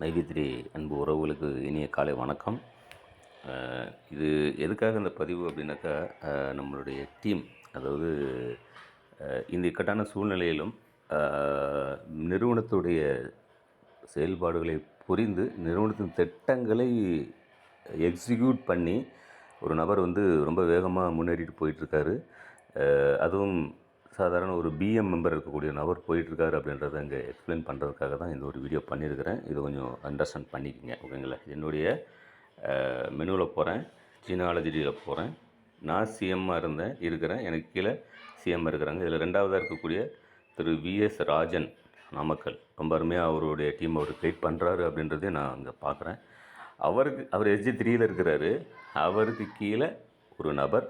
மைவி3 அன்பு உறவுகளுக்கு இனிய காலை வணக்கம். இது எதுக்காக இந்த பதிவு அப்படின்னாக்கா, நம்மளுடைய டீம், அதாவது இந்த இக்கட்டான சூழ்நிலையிலும் நிறுவனத்துடைய செயல்பாடுகளை புரிந்து நிறுவனத்தின் திட்டங்களை எக்ஸிக்யூட் பண்ணி ஒரு நபர் ரொம்ப வேகமாக முன்னேறிட்டு போயிட்டுருக்காரு. அதுவும் சாதாரண ஒரு பிஎம் மெம்பர் இருக்கக்கூடிய நபர் போயிட்டுருக்காரு அப்படின்றத இங்கே எக்ஸ்பிளைன் பண்ணுறதுக்காக தான் இந்த ஒரு வீடியோ பண்ணியிருக்கிறேன். இது கொஞ்சம் அண்டர்ஸ்டாண்ட் பண்ணிக்கோங்க, ஓகேங்களா. என்னுடைய மெனுவில் போகிறேன், ஜீனாலஜியில் போகிறேன். நான் சிஎம்மாக இருக்கிறேன். எனக்கு கீழே சிஎம் இருக்கிறாங்க. இதில் ரெண்டாவதாக இருக்கக்கூடிய திரு விஎஸ் ராஜன், நாமக்கல், ரொம்ப அருமையாக அவருடைய டீம் அவர் கைட் பண்ணுறாரு அப்படின்றதையும் நான் அங்கே பார்க்குறேன். அவர் SG3 இருக்கிறாரு. அவருக்கு கீழே ஒரு நபர்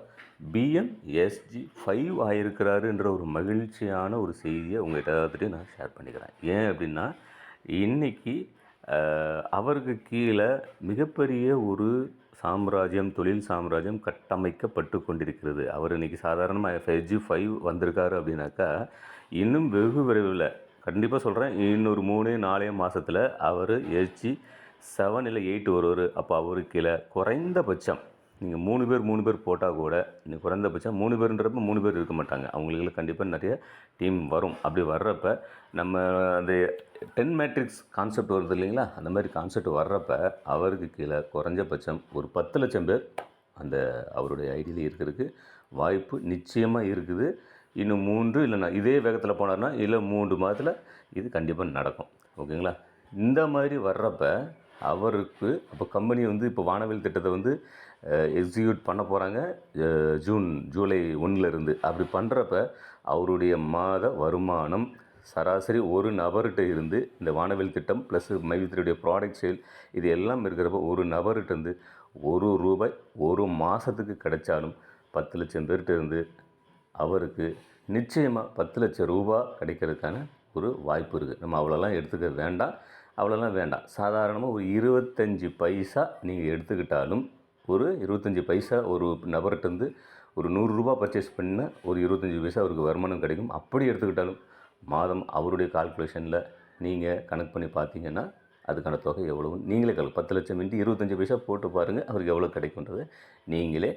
BMSG5 ஆகிருக்கிறாருன்ற ஒரு மகிழ்ச்சியான ஒரு செய்தியை உங்கள்கிட்ட நான் ஷேர் பண்ணிக்கிறேன். ஏன் அப்படின்னா, இன்றைக்கி அவருக்கு கீழே மிகப்பெரிய ஒரு சாம்ராஜ்யம், தொழில் சாம்ராஜ்யம் கட்டமைக்கப்பட்டு கொண்டிருக்கிறது. அவர் இன்றைக்கி சாதாரணமாக SG5 வந்திருக்காரு அப்படின்னாக்கா, இன்னும் வெகு விரைவில், கண்டிப்பாக சொல்கிறேன், இன்னொரு 3-4 மாதத்தில் அவர் SG7 இல்லை 8 வருவார். அப்போ அவருக்கு கீழே குறைந்தபட்சம் நீங்கள் 3 பேர் போட்டால் கூட, இன்னும் குறைந்தபட்சம் 3 பேருன்றப்ப 3 பேர் இருக்க மாட்டாங்க. அவங்களுக்கு கண்டிப்பாக நிறைய டீம் வரும். அப்படி வர்றப்ப நம்ம அந்த 10 மேட்ரிக்ஸ் கான்செப்ட் வருது இல்லைங்களா, அந்த மாதிரி கான்செப்ட் வர்றப்ப அவருக்கு கீழே குறைஞ்சபட்சம் ஒரு 10 லட்சம் பேர் அந்த அவருடைய ஐடியில் இருக்கிறதுக்கு வாய்ப்பு நிச்சயமாக இருக்குது. இன்னும் 3 இல்லைனா இதே வேகத்தில் போனார்னா இல்லை 3 மாதத்தில் இது கண்டிப்பாக நடக்கும், ஓகேங்களா. இந்த மாதிரி வர்றப்ப அவருக்கு அப்போ கம்பெனி இப்போ வானவில் திட்டத்தை எக்ஸிக்யூட் பண்ண போகிறாங்க ஜூலை 1 அப்படி பண்ணுறப்ப அவருடைய மாத வருமானம் சராசரி ஒரு நபர்கிட்ட இருந்து இந்த வானவில் திட்டம் ப்ளஸ் மைவி3 ப்ராடக்ட் சேல் இது எல்லாம் இருக்கிறப்ப ஒரு நபர்கிட்ட ₹1 ஒரு மாதத்துக்கு கிடைச்சாலும் 10 லட்சம் பேர்கிட்ட இருந்து அவருக்கு நிச்சயமாக 10 லட்சம் ரூபா கிடைக்கிறதுக்கான ஒரு வாய்ப்பு இருக்குது. நம்ம அவ்வளோலாம் எடுத்துக்க வேண்டாம், அவ்வளோலாம் வேண்டாம். சாதாரணமாக ஒரு 25 பைசா நீங்கள் எடுத்துக்கிட்டாலும், ஒரு 25 பைசா ஒரு நபர்கிட்ட ஒரு ₹100 பர்ச்சேஸ் பண்ணால் ஒரு 25 பைசா அவருக்கு வருமானம் கிடைக்கும். அப்படி எடுத்துக்கிட்டாலும் மாதம் அவருடைய கால்குலேஷனில் நீங்கள் கணக்கு பண்ணி பார்த்தீங்கன்னா அதுக்கான தொகை எவ்வளவு நீங்களே 10 லட்சம் இன்ட்டு 25 பைசா போட்டு பாருங்கள், அவருக்கு எவ்வளோ கிடைக்குன்றதை நீங்களே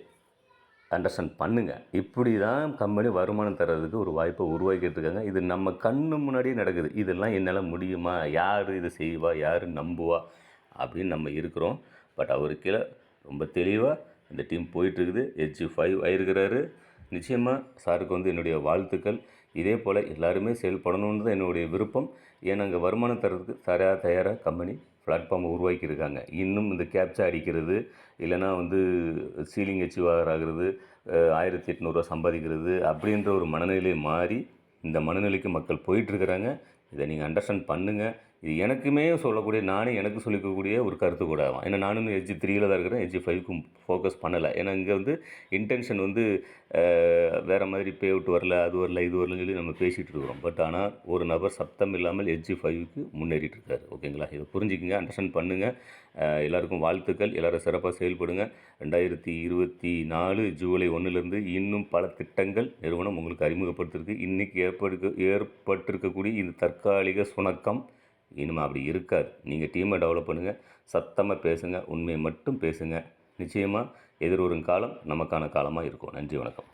அண்டர்ஸ்டாண்ட் பண்ணுங்கள். இப்படி தான் கம்பெனி வருமானம் தர்றதுக்கு ஒரு வாய்ப்பை உருவாக்கிட்டு இருக்காங்க. இது நம்ம கண்ணு முன்னாடியே நடக்குது. இதெல்லாம் என்னால் முடியுமா, யார் இதை செய்வா, யார் நம்புவா அப்படின்னு நம்ம இருக்கிறோம். பட் அவருக்கு கீழே ரொம்ப தெளிவாக இந்த டீம் போயிட்டுருக்குது. SG5 ஆகிருக்கிறாரு. நிச்சயமாக சாருக்கு என்னுடைய வாழ்த்துக்கள். இதே போல் எல்லாருமே செயல்படணுன்னு தான் என்னுடைய விருப்பம். ஏன்னா அங்கே வருமானம் தர்றதுக்கு தயாராக கம்பெனி பிளாட்ஃபார்மை உருவாக்கியிருக்காங்க. இன்னும் இந்த கேப்சா அடிக்கிறது, இல்லைனா சீலிங் அச்சீவ் ஆகிறது, 1800 சம்பாதிக்கிறது அப்படின்ற ஒரு மனநிலை மாறி இந்த மனநிலைக்கு மக்கள் போயிட்டுருக்கிறாங்க. இதை நீங்கள் அண்டர்ஸ்டாண்ட் பண்ணுங்கள். இது எனக்குமே சொல்லக்கூடிய, நானே எனக்கு சொல்லிக்கக்கூடிய ஒரு கருத்து கூட ஆகும். ஏன்னா நானும் SG3 தான் இருக்கிறேன், SG5க்கும் ஃபோக்கஸ் பண்ணலை. ஏன்னா இங்கே இன்டென்ஷன் வேறு மாதிரி பே அவுட் வரல, அது வரல, இது வரலன்னு சொல்லி நம்ம பேசிகிட்டு இருக்கிறோம். பட் ஆனால் ஒரு நபர் சப்தம் இல்லாமல் SG5க்கு முன்னேறிட்டு இருக்காரு, ஓகேங்களா. இதை புரிஞ்சுக்கிங்க, அண்டர்ஸ்டாண்ட் பண்ணுங்கள். எல்லாருக்கும் வாழ்த்துக்கள். எல்லோரும் சிறப்பாக செயல்படுங்க. 2024 ஜூலை 1 இன்னும் பல திட்டங்கள் நிறுவனம் உங்களுக்கு அறிமுகப்படுத்திருக்கு. இன்றைக்கி ஏற்பட்டிருக்கக்கூடிய இந்த தற்காலிக சுணக்கம் இனிமேல் அப்படி இருக்காது. நீங்கள் டீமை டெவலப் பண்ணுங்கள், சத்தமாக பேசுங்க, உண்மையை மட்டும் பேசுங்க. நிச்சயமாக எதிர்வரும் காலம் நமக்கான காலமாக இருக்கும். நன்றி, வணக்கம்.